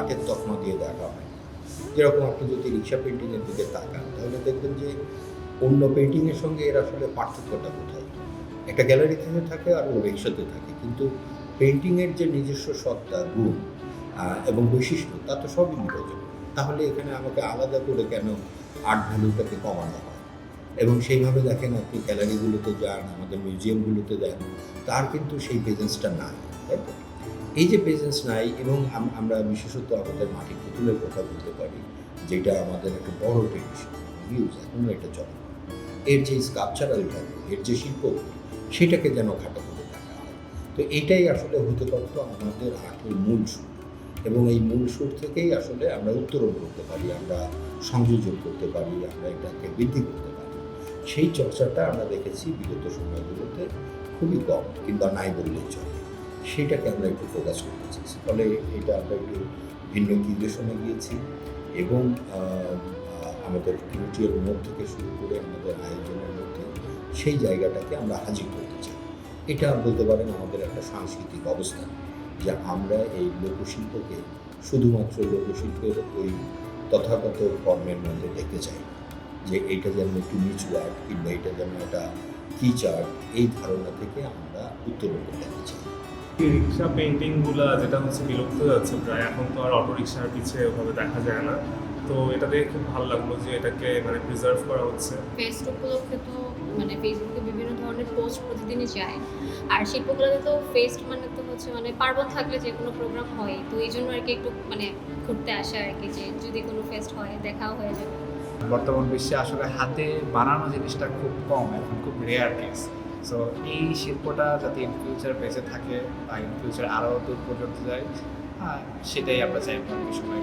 আর্টের তকমা দিয়ে দেখা হয়। যেরকম আপনি যদি রিক্সা পেন্টিংয়ের দিকে তাকান তাহলে দেখবেন যে অন্য পেন্টিংয়ের সঙ্গে এর আসলে পার্থক্যটা কোথায়? একটা গ্যালারিতে থাকে আর ও রিক্সাতে থাকে, কিন্তু পেন্টিংয়ের যে নিজস্ব সত্তা, গুণ এবং বৈশিষ্ট্য তা তো সবই নির্ভরযোগ্য। তাহলে এখানে আমাকে আলাদা করে কেন আর্ট ভ্যালুটাকে কমানো হয়? এবং সেইভাবে দেখেন আপনি গ্যালারিগুলোতে যান, আমাদের মিউজিয়ামগুলোতে যান, তার কিন্তু সেই প্রেজেন্সটা নাই, তাই তো? এই যে প্রেজেন্স নাই এবং আমরা বিশেষত আমাদের মাটির পুতুলের কথা বলতে পারি, যেটা আমাদের একটা বড় ট্রেডিশন, হিউজ এখনও এটা চলে। এর যে স্কাল্পচারাল ভ্যালু, এর যে শিল্প, সেটাকে যেন খাটো করে দেখা হয়। তো এইটাই আসলে হতে পারতো আমাদের আর্টের মূল সুর, এবং এই মূল সুর থেকেই আসলে আমরা উত্তরণ করতে পারি, আমরা সংযোজন করতে পারি, আমরা এটাকে বৃদ্ধি করতে পারি। সেই চর্চাটা আমরা দেখেছি বিগত সময়গুলোতে খুবই কম, কিংবা নাই বললেই চলে। সেটাকে আমরা একটু ফোকাস করতে চেয়েছি। ফলে এটা আমরা একটু ভিন্ন নির্দেশনে গিয়েছি, এবং আমাদের কিউটিএর মোড থেকে শুরু করে আমাদের আয়োজনের মধ্যে সেই জায়গাটাকে আমরা হাজির করতে চাই। এটা বলতে পারেন আমাদের একটা সাংস্কৃতিক অবস্থান, যে আমরা এই লোকশিল্পকে শুধুমাত্র লোকশিল্পের ওই তথাগত ফর্মের মধ্যে দেখতে চাই না, যে এইটা যেন একটু নিচু আর্ট কিংবা এটা যেন একটা কিচ আর্ট, এই ধারণা থেকে আমরা উত্তরণ করতে চাই। রিক্সা পেন্টিংগুলো যেটা হচ্ছে বিলুপ্ত হয়ে যাচ্ছে প্রায়, এখন তো আর অটো রিক্সার পিছে ওভাবে দেখা যায় না। তো এটা দেখে খুব ভালো লাগলো যে এটাকে মানে প্রিজার্ভ করা হচ্ছে। ফেস্ট উপলক্ষে তো মানে ফেসবুকে বিভিন্ন ধরনের পোস্ট প্রতিদিনই যায়, আর শিল্পকলাতে তো ফেস্ট মানে তো হচ্ছে মানে পার্বণ থাকলে যে কোনো প্রোগ্রাম হয়, তো এই জন্য আর কি একটু মানে ঘুরতে আসে আর কি, যে যদি কোনো ফেস্ট হয় দেখাও হয়ে যাবে। বর্তমান বিশ্বে আসলে হাতে বানানো জিনিসটা খুব কম, এখন খুব রেয়ার কেস। সো এই শিল্পটা যাতে ইন ফিউচার বেঁচে থাকে বা ইন ফিউচার আরও দূর পর্যন্ত যায়, সেটাই আমরা চাইব আর কি সবাই।